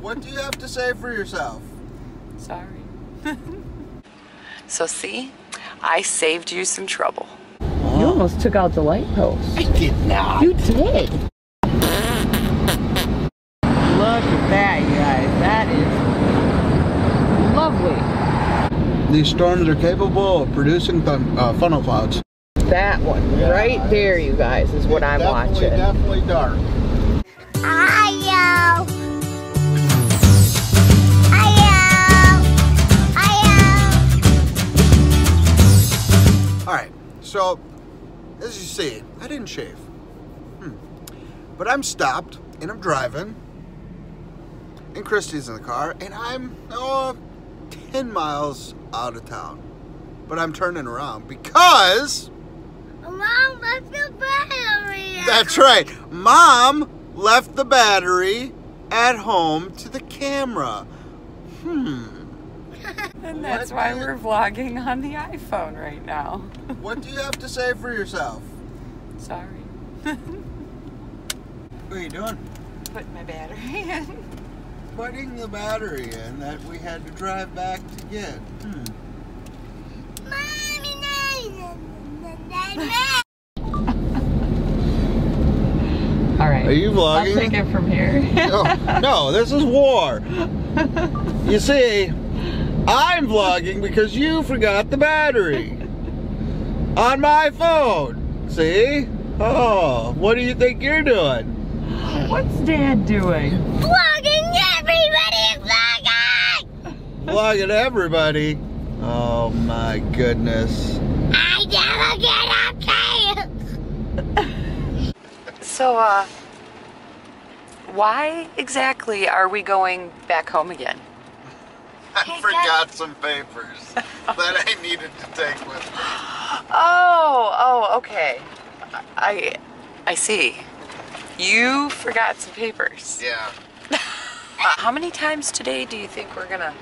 What do you have to say for yourself? Sorry. So see, I saved you some trouble. You almost took out the light post. I did not. You did. Look at that, you guys. That is lovely. These storms are capable of producing funnel clouds. That one right there, you guys, is what I'm watching. Definitely dark. Alright, so as you see, I didn't shave. But I'm stopped and I'm driving. And Christy's in the car and I'm 10 miles out of town. But I'm turning around because Mom left the battery. That's right. Mom left the battery at home to the camera. And that's why we're vlogging on the iPhone right now. What do you have to say for yourself? Sorry. What are you doing? Putting my battery in. Putting the battery in that we had to drive back to get. Alright. Are you vlogging? I'll take it from here. No, this is war. You see, I'm vlogging because you forgot the battery on my phone. See? Oh, what do you think you're doing? What's Dad doing? Vlogging, everybody, vlogging! Vlogging everybody. Oh my goodness. I never get up there. So, why exactly are we going back home again? I forgot some papers that I needed to take with me. Oh, okay. I see. You forgot some papers. Yeah. How many times today do you think we're gonna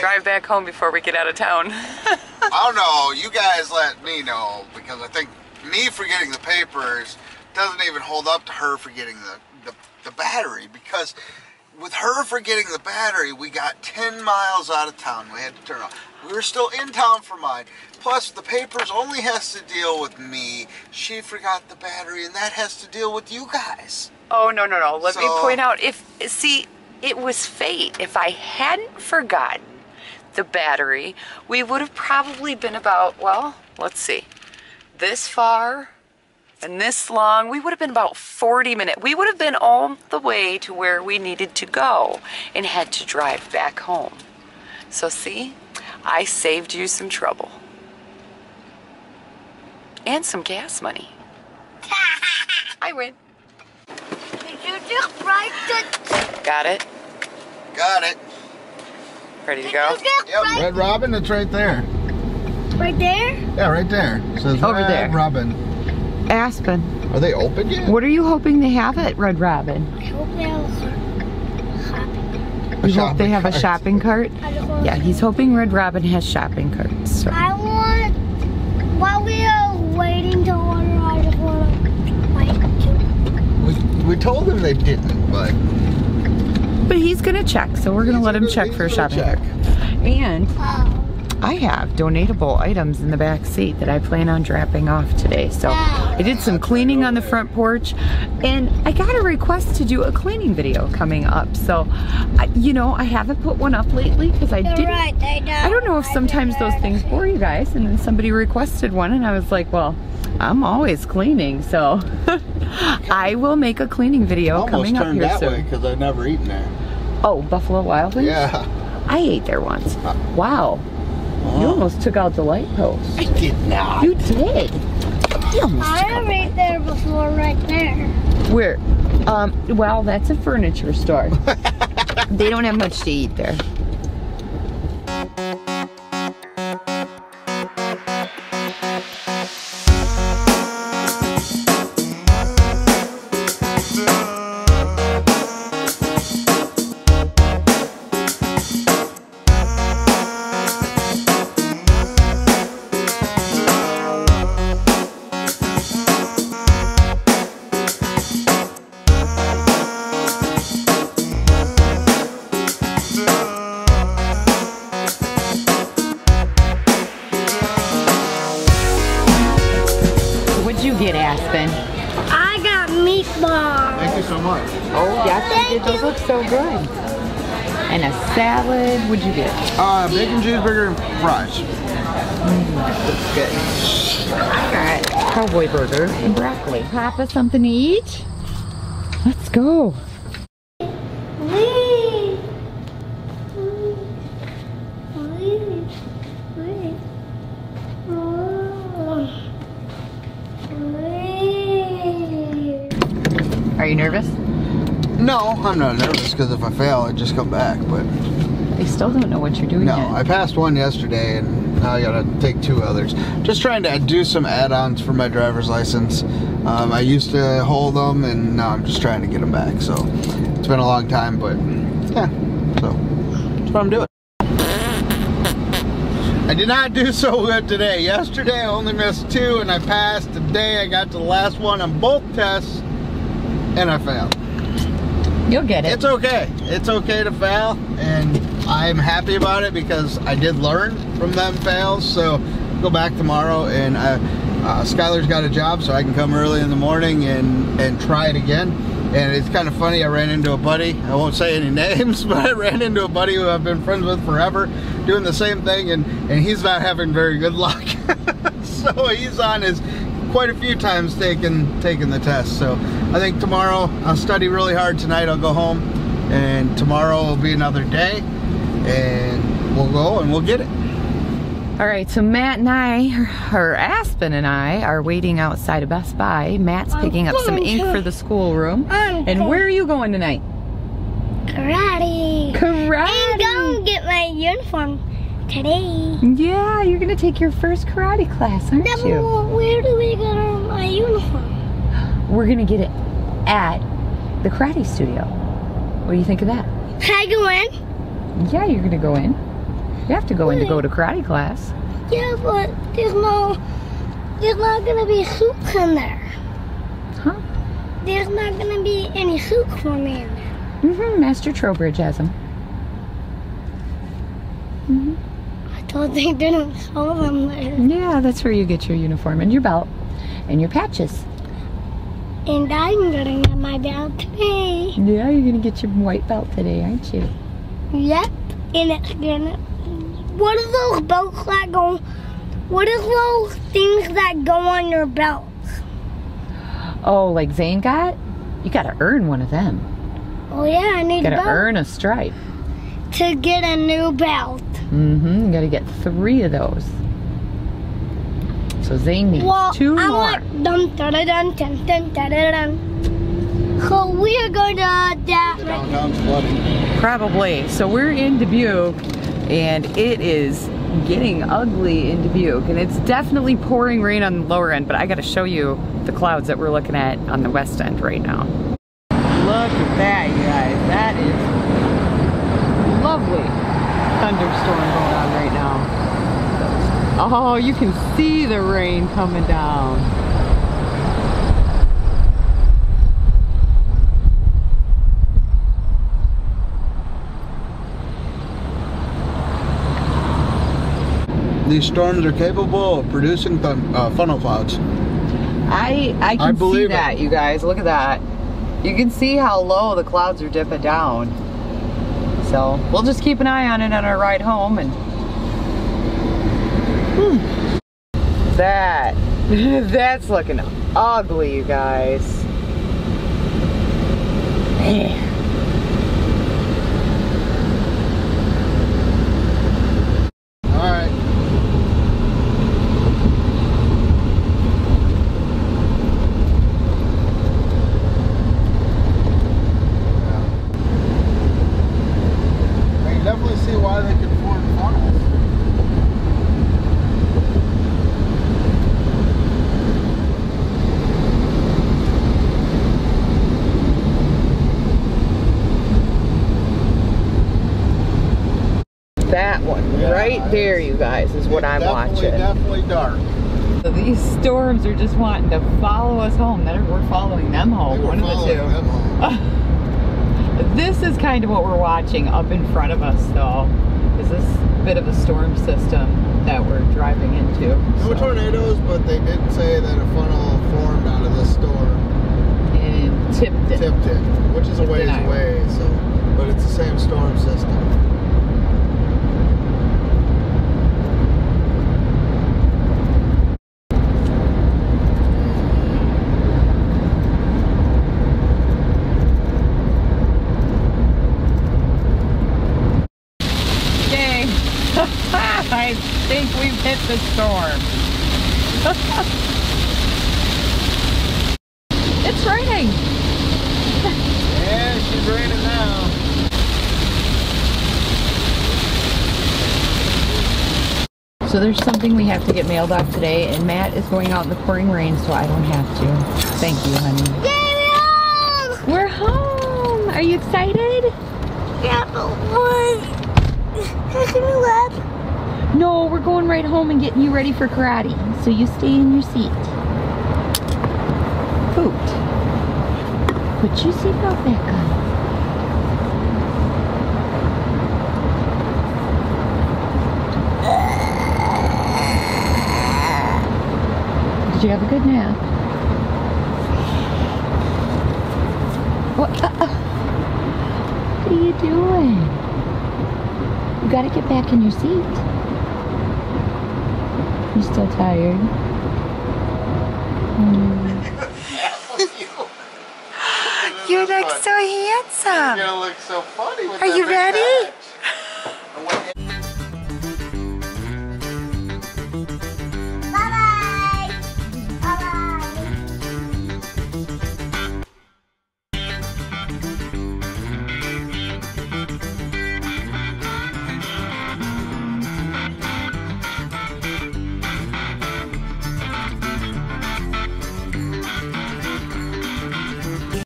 drive back home before we get out of town? I don't know. You guys let me know, because I think me forgetting the papers doesn't even hold up to her forgetting the battery, because with her forgetting the battery, we got 10 miles out of town. We had to turn off. We were still in town for mine. Plus, the papers only has to deal with me. She forgot the battery, and that has to deal with you guys. Oh, no. Let me point out, it was fate. If I hadn't forgotten the battery, we would have probably been about, well, let's see, this far and this long. We would have been about 40 minutes. We would have been all the way to where we needed to go and had to drive back home. So see, I saved you some trouble. And some gas money. I win. Did you just write the... Got it? Got it. Ready to go? Yep, Red Robin, it's right there. Right there? Yeah, right there. It says Over Red there. Robin. Aspen. Are they open yet? What are you hoping they have at Red Robin? I hope they have You hope they have a shopping cart? Yeah, he's hoping Red Robin has shopping carts. So. I want, while we are waiting to order, I just want to wait too. We told him they didn't, but he's gonna check, so we're gonna let him check for a shopping cart. And I have donatable items in the back seat that I plan on dropping off today. So I did some cleaning on the front porch, and I got a request to do a cleaning video coming up. So, you know, I haven't put one up lately because I didn't. I don't know if sometimes those things bore you guys, and then somebody requested one, and I was like, well, I'm always cleaning, so I will make a cleaning video coming up here soon. Because I've never eaten there. Oh, Buffalo Wild Wings? Yeah. I ate there once. Wow. You almost took out the light post. I did not. You did. You almost I have ate there before, right there. Where? Well, that's a furniture store. They don't have much to eat there. much. Oh, yes, you did. Those look so good. And a salad. What'd you get? Bacon cheeseburger and fries. That's good. Alright, cowboy burger and broccoli. Papa, something to eat? Let's go. Are you nervous? No, I'm not nervous because if I fail, I just come back. But I still don't know what you're doing no, yet. I passed one yesterday and now I gotta take 2 others. Just trying to do some add-ons for my driver's license. I used to hold them and now I'm just trying to get them back. So it's been a long time, but yeah, so that's what I'm doing. I did not do so good today. Yesterday I only missed 2 and I passed. Today I got to the last one on both tests and I failed. You'll get it. It's okay. It's okay to fail, and I'm happy about it because I did learn from them fails. So go back tomorrow, and Skylar's got a job, so I can come early in the morning and try it again. And it's kind of funny. I ran into a buddy. I won't say any names, but I ran into a buddy who I've been friends with forever, doing the same thing, and he's not having very good luck. So he's on his quite a few times taking the test. So I think tomorrow I'll study really hard. Tonight I'll go home, and tomorrow will be another day, and we'll go and we'll get it. All right, so Matt and I, or Aspen and I, are waiting outside of Best Buy. Matt's picking up some ink for the schoolroom. And where are you going tonight? Karate. Karate. And go get my uniform today. Yeah, you're gonna take your first karate class, aren't you? Well, where do we get my uniform? We're gonna get it at the karate studio. What do you think of that? Can I go in? Yeah, you're gonna go in. You have to go in to go to karate class. Yeah, but there's not gonna be soup in there. Huh? There's not gonna be any soup for me in there. Master Trowbridge has them. I thought they didn't sell them there. Yeah, that's where you get your uniform and your belt and your patches. And I'm gonna get my belt today. Yeah, you're gonna get your white belt today, aren't you? Yep. And it's gonna. What are those belts that go? What are those things that go on your belts? Oh, like Zane got? You gotta earn one of them. Oh yeah, I need You a gotta belt earn a stripe. to get a new belt. You gotta get 3 of those. So Zane needs 2 more. Like dun, dun, dun, dun, dun, dun, dun. So we are going to that. Downtown's flooding. Probably. So we're in Dubuque, and it is getting ugly in Dubuque, and it's definitely pouring rain on the lower end, but I gotta show you the clouds that we're looking at on the west end right now. Look at that, you guys. That is lovely thunderstorm going on right now. Oh, you can see the rain coming down. These storms are capable of producing funnel clouds. I can see that, you guys. Look at that. You can see how low the clouds are dipping down. So we'll just keep an eye on it on our ride home. And that's looking ugly, you guys. Man. All right. I can definitely see why they could form funnels. That one right there, you guys, is what I'm watching. Definitely dark. So these storms are just wanting to follow us home. We're following them home. One of the two. This is kind of what we're watching up in front of us, though. Is this bit of a storm system that we're driving into? No tornadoes, but they did say that a funnel formed out of this storm. And tipped it. Tipped it, which is a ways away, so, but it's the same storm system. Okay. I think we've hit the storm. It's raining. Yeah, she's raining now. So there's something we have to get mailed off today, and Matt is going out in the pouring rain, so I don't have to. Thank you, honey. Yay, we're home! We're home. Are you excited? Yeah, but what? Can we lap? No, we're going right home and getting you ready for karate. So you stay in your seat. Poot. Put your seatbelt back on. Did you have a good nap? What? What are you doing? You gotta get back in your seat. You still tired? You look so handsome. You're gonna look so funny with Are that you big ready? patch.